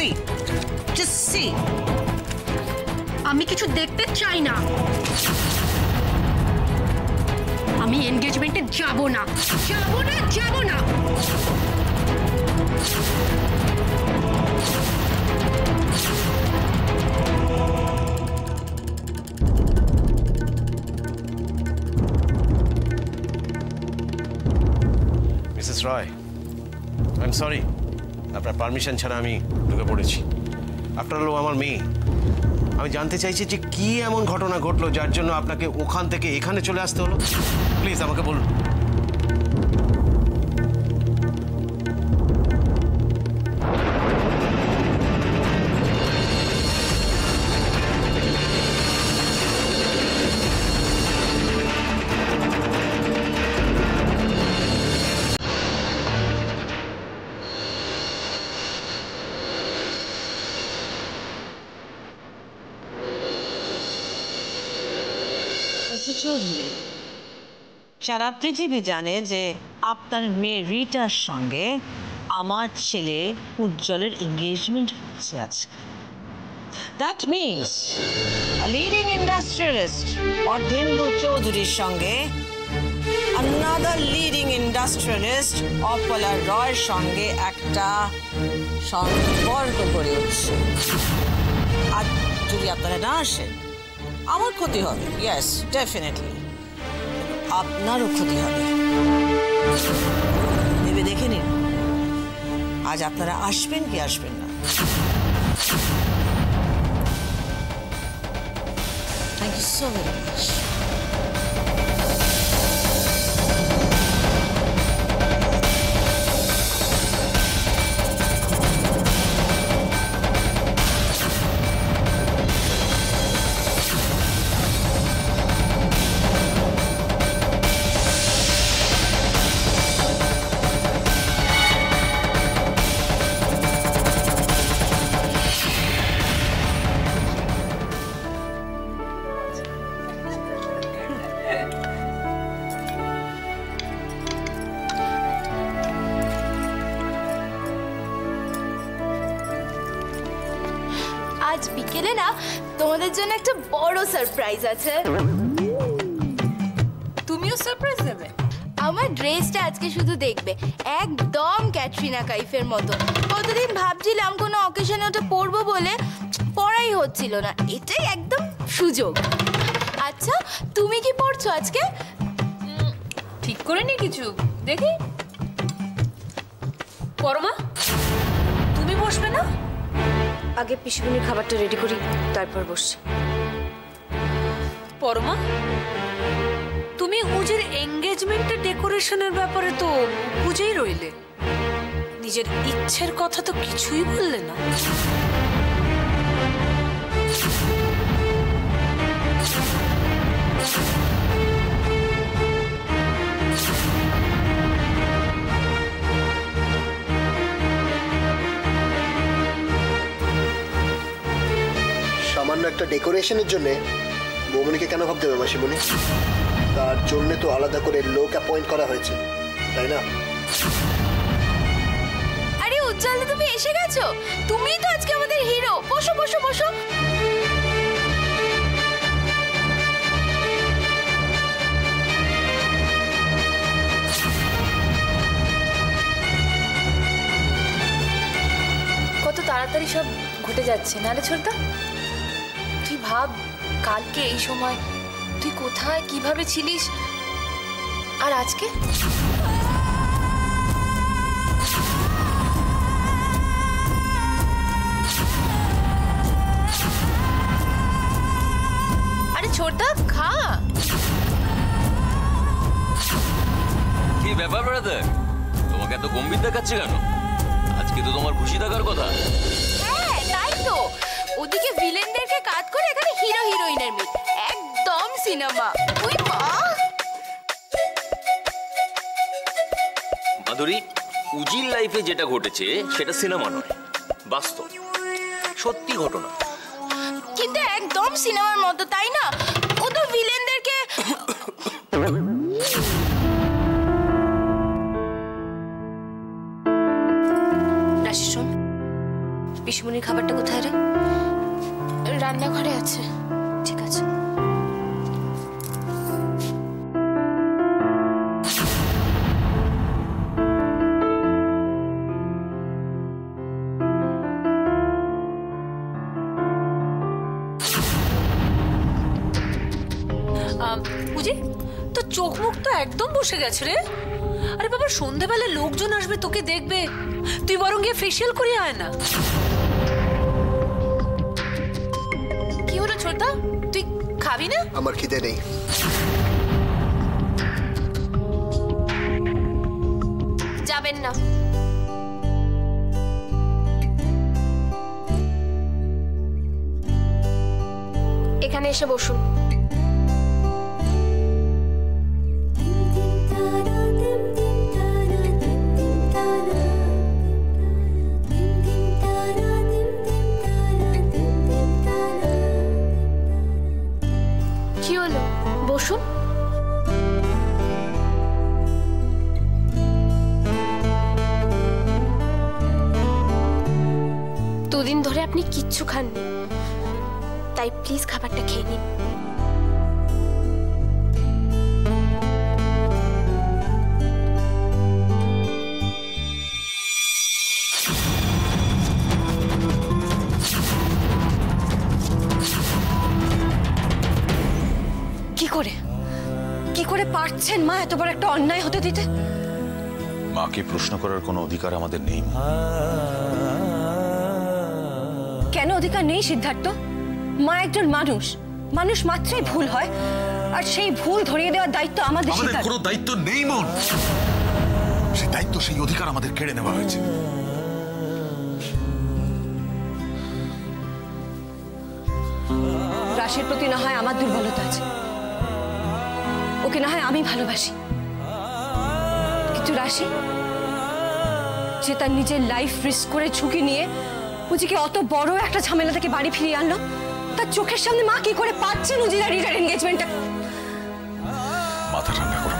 C just see. আমি কিছু দেখতে চাই না। আমি এনগেজমেন্টে যাব না, যাব না, যাব না। Mrs Roy, I am sorry, আপনার পারমিশন ছাড়া আমি ঢুকে পড়েছি। আফটার অল আমার মেয়ে। আমি জানতে চাইছি যে কি এমন ঘটনা ঘটলো যার জন্য আপনাকে ওখান থেকে এখানে চলে আসতে হলো। প্লিজ আমাকে বলুন। সারা পৃথিবী জানে যে আপনার মেয়ে রিটার সঙ্গে আমার ছেলে উজ্জ্বলের এঙ্গেজমেন্ট হচ্ছে আছে। That means leading industrialist Ardhendu চৌধুরীর সঙ্গে another leading industrialist অপলা রয়ের সঙ্গে একটা সম্পর্ক গড়ে উঠছে। আর যদি আপনারা না আসেন আমার ক্ষতি হবে। ইয়েস, ডেফিনেটলি আপনারও ক্ষতি হবে। ভেবে দেখে নিন আজ আপনারা আসবেন কি আসবেন না। Thank you so very much. আজ বিকেলে না তোমাদের জন্য একটা বড় সারপ্রাইজ আছে। তুমিও সারপ্রাইজ দেবে? আমার ড্রেসটা আজকে শুধু দেখবে, একদম ক্যাটরিনা কাইফের মতো। কতদিন ভাবছিলাম কোনো অকেশনে ওটা পরবো বলে, পরাই হচ্ছিল না। এটাই একদম সুযোগ। আচ্ছা তুমি কি পরছো আজকে? ঠিক করে নি কিছু, দেখি। পরমা তুমি বসবে না? আগে পিসিমণির খাবারটা রেডি করি, তারপর বসছি। পরমা তুমি উজির এঙ্গেজমেন্টের ডেকোরেশনের ব্যাপারে তো বুঝেই রইলে, নিজের ইচ্ছের কথা তো কিছুই বললে না। সামান্য একটা ডেকোরেশনের জন্য বৌমনিকে কেন ভাবতে হবে মাসিমণি? তার জন্য তো আলাদা করে লোক অ্যাপয়েন্ট করা হয়েছে, তাই না? আরে উজ্জ্বল তুমি এসে গেছো, তুমিই তো আজকে আমাদের হিরো। বসো বসো বসো। কত তাড়াতাড়ি সব ঘটে যাচ্ছে না রে ছোটদা? তুই ভাব, কালকে এই সময় তুই কোথায় কিভাবে ছিলিস, আর আজকে আরে ছোটদা খা। কি ব্যাপার ব্রাদার, তোমাকে এত গম্ভীর দেখাচ্ছে কেন? আজকে তো তোমার খুশি থাকার কথা। হ্যাঁ তাই তো, ওদিকে ভিলেনদেরকে কাট করে এখানে হিরো হিরোইনের মিট, একদম সিনেমা। ওই মা মাধুরী, উজির লাইফে যেটা ঘটেছে সেটা সিনেমা নয়, বাস্তব সত্যি ঘটনা। কিন্তু একদম সিনেমার মতো, তাই না? ও তো ভিলেনদেরকে পিসিমণির খাবারটা কোথায় রে? রান্নাঘরে আছে। ঠিক আছে। বুঝি তোর চোখ মুখ তো একদম বসে গেছে রে। আরে বাবা, সন্ধেবেলা লোকজন আসবে, তোকে দেখবে, তুই বরং গিয়ে ফেসিয়াল করিয়ে আয় না। কি হলো ছোটদা, তুই খাবি না? আমার খিদে নেই। যাবেন না? এখানে এসে বসুন। কি হলো, বসুন। দুদিন ধরে আপনি কিচ্ছু খাননি, তাই প্লিজ খাবারটা খেয়ে নিন। কি করে পারছেন মা এত বড় একটা অন্যায় হতে দিতে? মাকে প্রশ্ন করার কোনো অধিকার আমাদের নেই। কেন অধিকার নেই সিদ্ধার্থ? মা একজন মানুষ, মানুষ মাত্রই ভুল হয়, আর সেই ভুল ধরিয়ে দেওয়ার দায়িত্ব আমাদের। আমাদের কোনো দায়িত্ব নেই মন, সেই দায়িত্ব, সেই অধিকার আমাদের কেড়ে নেওয়া হয়েছে। রাশের প্রতি না হয় আমার দুর্বলতা আছে, ওকে না হয় আমি ভালোবাসি, কিন্তু রাশি যে তার নিজের লাইফ রিস্ক করে ঝুঁকি নিয়ে উজিকে অত বড় একটা ঝামেলা থেকে বাড়ি ফিরিয়ে আনলো, তার চোখের সামনে মা কি করে পাচ্ছেন উজির আর রিটার এনগেজমেন্টটা? মাথা ঠান্ডা করো।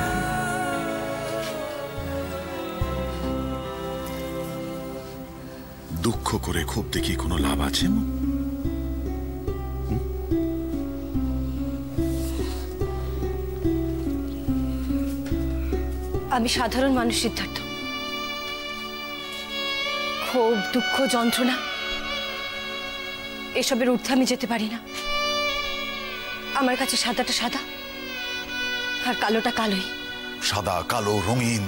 দুঃখ করে ক্ষোভ দেখিয়ে কোনো লাভ আছে? আমি সাধারণ মানুষ সিদ্ধার্থ, ক্ষোভ, দুঃখ, যন্ত্রণা এসবের ঊর্ধ্বে আমি যেতে পারি না। আমার কাছে সাদাটা সাদা আর কালোটা কালোই। সাদা, কালো, রঙিন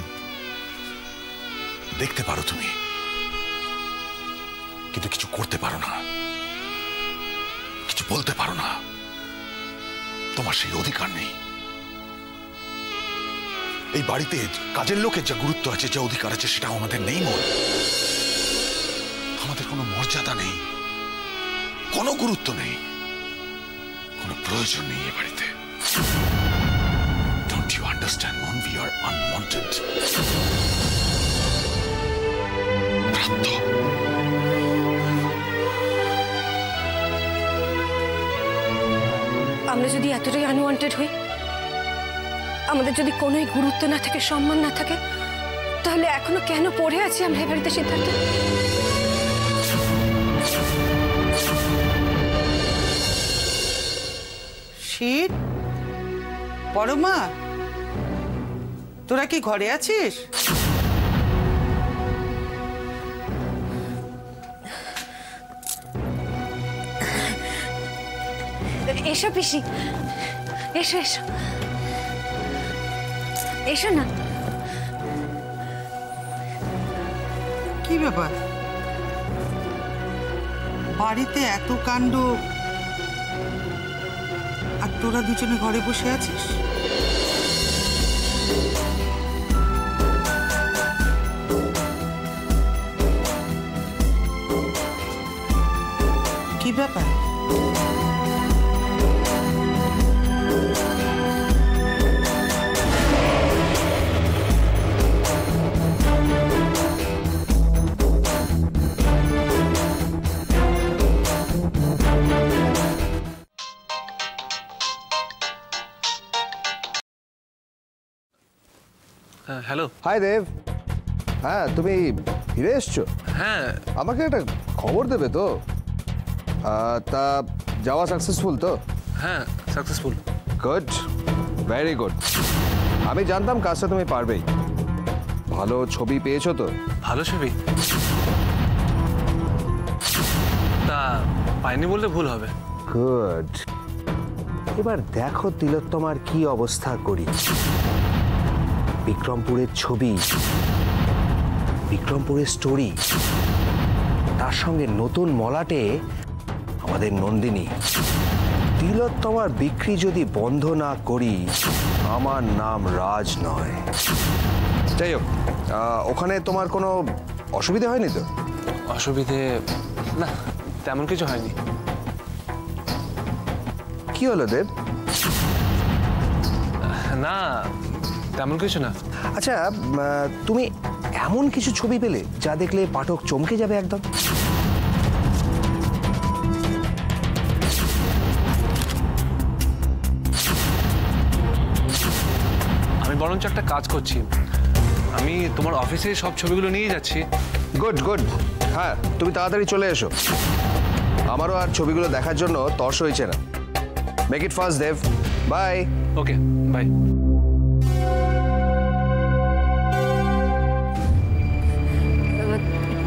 দেখতে পারো তুমি, কিন্তু কিছু করতে পারো না, কিছু বলতে পারো না। তোমার সেই অধিকার নেই। এই বাড়িতে কাজের লোকের যা গুরুত্ব আছে, যা অধিকার আছে, সেটা আমাদের নেই মন। আমাদের কোনো মর্যাদা নেই, কোনো গুরুত্ব নেই, কোনো প্রয়োজন নেই এ বাড়িতে। Don't you understand, Mon? We are unwanted. প্রাপ্ত। আমরা যদি এতটাই আনওয়ান্টেড হই, আমাদের যদি কোনো গুরুত্ব না থাকে, সম্মান না থাকে, তাহলে এখনো কেন পড়ে আছি আমরা এ বাড়িতে সিদ্ধার্থ? শীত, বড় মা, তোরা কি ঘরে আছিস? এসো পিসি, এসো এসো এসো না। কি ব্যাপার, বাড়িতে এত কাণ্ড আর তোরা দুজনে ঘরে বসে আছিস? কি ব্যাপার? হ্যালো। হাই দেব। হ্যাঁ, তুমি ফিরে এসছো? হ্যাঁ। আমাকে একটা খবর দেবে তো? তা যাওয়া সাকসেসফুল তো? হ্যাঁ সাকসেসফুল। Good, very good. আমি জানতাম কাজটা তুমি পারবেই। ভালো ছবি পেয়েছো তো? ভালো ছবি? তা পাইনি বললে ভুল হবে। গুড। এবার দেখো তিলোত্তমার কি অবস্থা করি। বিক্রমপুরের ছবি, বিক্রমপুরের স্টোরি, তার সঙ্গে নতুন মলাটে আমাদের নন্দিনী। তিলোত্তমার বিক্রি যদি বন্ধ না করি, আমার নাম রাজ নয়। যাই হোক, ওখানে তোমার কোনো অসুবিধা হয়নি তো? অসুবিধে না, তেমন কিছু হয়নি। কি হলো দেব? না তেমন কিছু না। আচ্ছা, তুমি এমন কিছু ছবি পেলে যা দেখলে পাঠক চমকে যাবে একদম? আমি বরঞ্চ একটা কাজ করছি, আমি তোমার অফিসে সব ছবিগুলো নিয়ে যাচ্ছি। Good good. হ্যাঁ, তুমি তাড়াতাড়ি চলে এসো। আমারও আর ছবিগুলো দেখার জন্য তর্স হয়েছে না। মেক ইট ফাস্ট দেব। বাই। Okay, bye.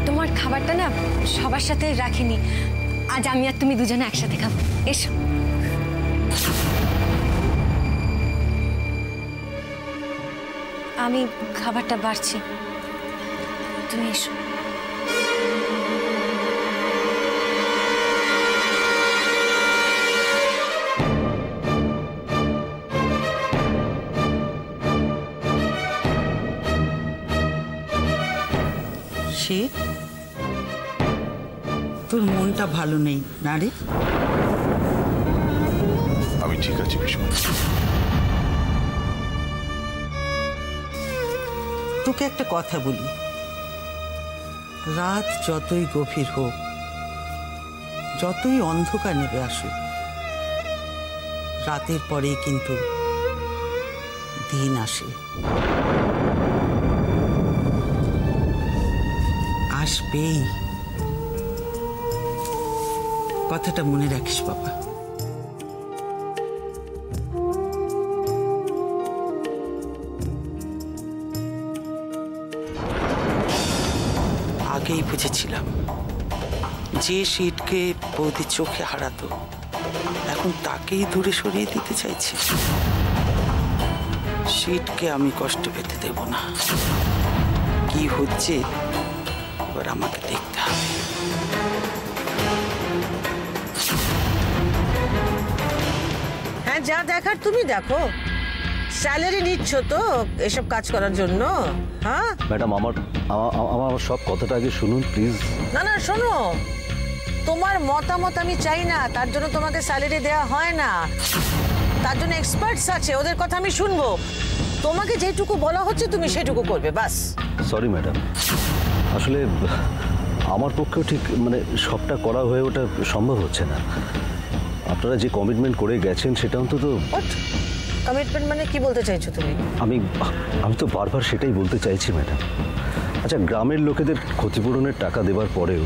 তোমার খাবারটা না সবার সাথে রাখিনি, আজ আমি আর তুমি দুজনে একসাথে খাবো। এসো। আমি খাবারটা বাড়ছি, তুমি এসো। তোর মনটা ভালো নেই না রে? আমি ঠিক আছি পিসমণি। তোকে একটা কথা বলি, রাত যতই গভীর হোক, যতই অন্ধকার নেমে আসুক, রাতের পরেই কিন্তু দিন আসে। আসবেই, কথাটা মনে রাখিস বাবা। আগেই বুঝেছিলাম যে শীতকে বৌদি চোখে হারাতো, এখন তাকেই দূরে সরিয়ে দিতে চাইছে। শীতকে আমি কষ্ট পেতে দেব না। কি হচ্ছে এবার আমাকে দেখতে হবে। হ্যাঁ, যা দেখার তুমি দেখো। স্যালারি নিচ্ছ তো এসব কাজ করার জন্য? হ্যাঁ ম্যাডাম, আমার সব কথাটা আগে শুনুন প্লিজ। না না, শোনো, তোমার মতামত আমি চাই না, তার জন্য তোমাকে স্যালারি দেওয়া হয় না। তার জন্য এক্সপার্টস আছে, ওদের কথা আমি শুনবো। তোমাকে যেটুকু বলা হচ্ছে তুমি সেটুকু করবে, বাস। সরি ম্যাডাম, আসলে আমার পক্ষেও ঠিক সবটা করা হয়ে ওটা সম্ভব হচ্ছে না। আপনারা যে কমিটমেন্ট করে গেছেন সেটা অন্তত। কমিটমেন্ট মানে কি বলতে চাইছো তুমি? আমি তো বারবার সেটাই বলতে চাইছি ম্যাডাম। আচ্ছা, গ্রামের লোকেদের ক্ষতিপূরণের টাকা দেওয়ার পরেও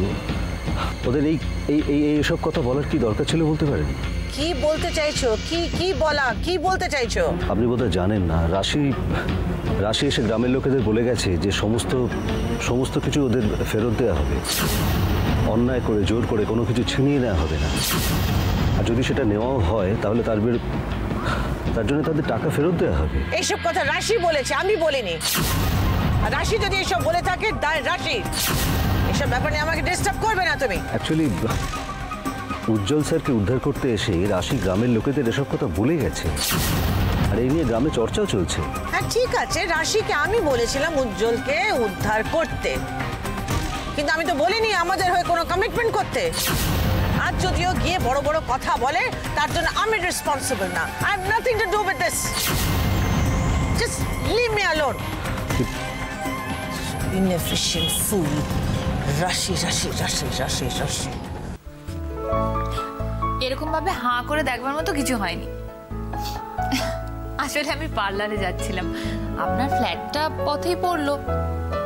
ওদের এইসব কথা বলার কি দরকার ছিল বলতে পারেন? কি বলতে চাইছো? কি বলতে চাইছো? আপনি বোধহয় জানেন না, রাশি এসে গ্রামের লোকেদের বলে গেছে যে সমস্ত কিছু ওদের ফেরত দেওয়া হবে। অন্যায় করে জোর করে কোনো কিছু ছিনিয়ে নেওয়া হবে না। আর যদি সেটা নেওয়াও হয় তাহলে তার জন্য তাদের টাকা ফেরত দেওয়া হবে। এইসব কথা রাশি বলেছে, আমি বলিনি। আর রাশি যদি এসব বলে থাকে, রাশি এসব ব্যাপার নিয়ে আমাকে ডিস্টার্ব করবে না তুমি। অ্যাকচুয়ালি উজ্জ্বল স্যারকে উদ্ধার করতে এসে রাশি গ্রামের লোকেদের এসব কথা বলে গেছে, আর এই নিয়ে গ্রামে চর্চাও চলছে। হ্যাঁ ঠিক আছে, রাশিকে আমি বলেছিলাম উজ্জ্বলকে উদ্ধার করতে, কিন্তু আমি তো বলিনি আমাদের হয়ে কোনো কমিটমেন্ট করতে। আজ যদিও গিয়ে বড় বড় কথা বলে, তার জন্য আমি রেসপন্সিবল না। I have nothing to do with this. Just leave me alone. Inefficient fool. Rashi Rashi Rashi Rashi রাশি। এরকম ভাবে হাঁ করে দেখবার মতো কিছু হয়নি। আসলে আমি পার্লারে যাচ্ছিলাম, আপনার ফ্ল্যাটটা পথেই পড়লো,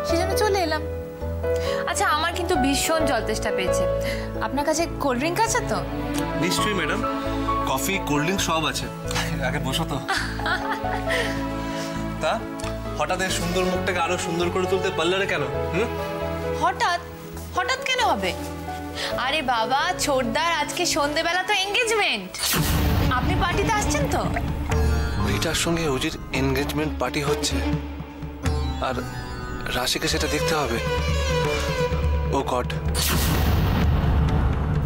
সেজন্য চলে এলাম। আচ্ছা, আমার কিন্তু ভীষণ জল তেষ্টা পেয়েছে। আপনার কাছে কোল্ড ড্রিঙ্ক আছে তো? নিশ্চয়ই ম্যাডাম, কফি কোল্ড ড্রিঙ্ক সব আছে। আগে বসো তো। তা হঠাৎ এই সুন্দর মুখটাকে আরো সুন্দর করে তুলতে পারলে কেন? হঠাৎ হঠাৎ কেন হবে? আরে বাবা, ছোটদার আজকে সন্ধ্যেবেলা তো এনগেজমেন্ট। আপনি পার্টিতে আসছেন তো? মেয়েটার সঙ্গে অজির এনগেজমেন্ট পার্টি হচ্ছে, আর রাশিকে সেটা দেখতে হবে। ও গড,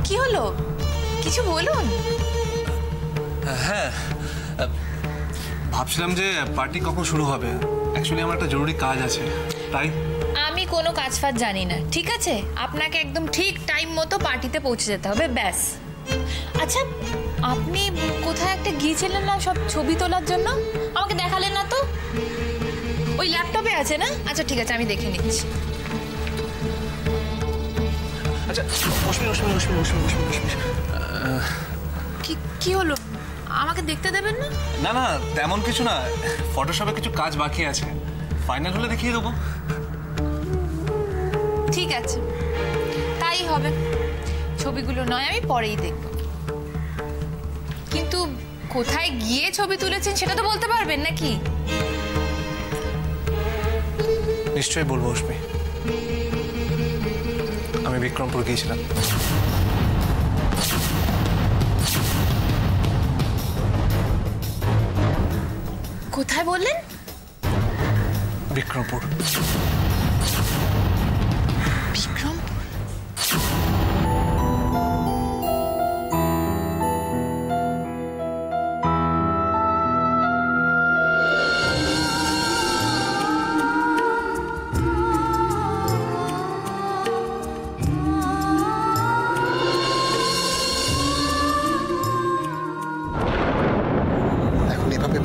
কি হলো? কিছু বলুন। হ্যাঁ, ভাবছিলাম যে পার্টি কখন শুরু হবে। অ্যাকচুয়ালি আমার একটা জরুরি কাজ আছে, তাই। আমি কোনো কাজ ফাজ জানি না, ঠিক আছে? আপনাকে একদম ঠিক টাইম মতো পার্টিতে পৌঁছে যেতে হবে, ব্যাস। আচ্ছা, আপনি কোথায় একটা গিয়েছিলেন না সব ছবি তোলার জন্য? আমাকে দেখালেন না তো। ওই ল্যাপটপে আছে না? আচ্ছা ঠিক আছে, আমি দেখে নিচ্ছি। আচ্ছা, কি হলো? আমাকে দেখতে দেবেন না? না না, তেমন কিছু না, ফটোশপে কিছু কাজ বাকি আছে, ফাইনাল হলে দেখিয়ে দেবো। ঠিক আছে, তাই হবে। ছবিগুলো নয় আমি পরেই দেখব, কিন্তু কোথায় গিয়ে ছবি তুলেছেন সেটা তো বলতে পারবেন নাকি? নিশ্চয়ই বলবো অশ্মি, আমি বিক্রমপুর গিয়েছিলাম। কোথায় বললেন? বিক্রমপুর। বিক্রমপুর?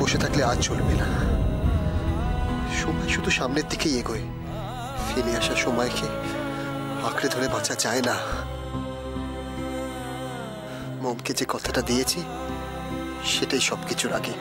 বসে থাকলে আজ চলবে না। সময় শুধু সামনের দিকেই এগোয়, ফিরে আসা সময়কে আঁকড়ে ধরে বাঁচা যায় না। মমকে যে কথাটা দিয়েছি সেটাই সবকিছুর আগে।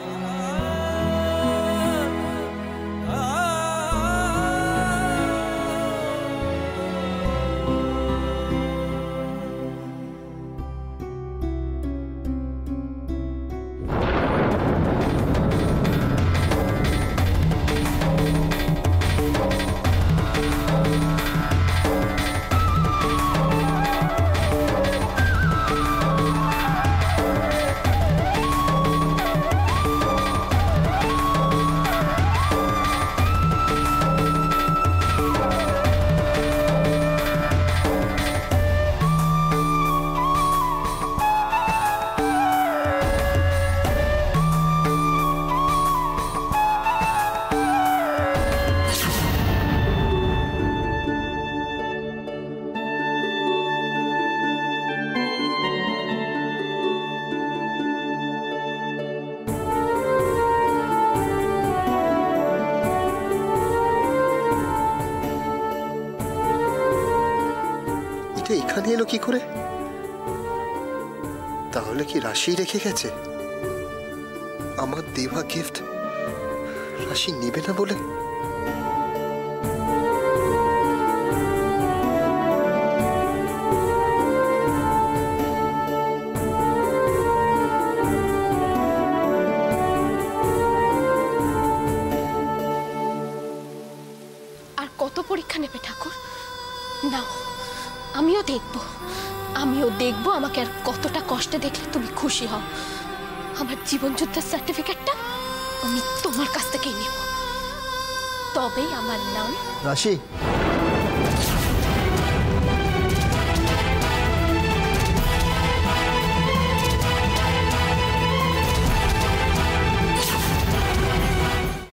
এখানে এলো কি করে? তাহলে কি রাশি রেখে গেছে? আমার দেওয়া গিফট রাশি নিবে না বলে? আর কত পরীক্ষা নেবে ঠাকুর? নাও, আমিও দেখবো আমাকে আর কতটা কষ্টে দেখলে তুমি খুশি হও। আমার জীবন যুদ্ধের সার্টিফিকেটটা আমি তোমার কাছ থেকেই নেব, তবেই আমার নাম রাশি।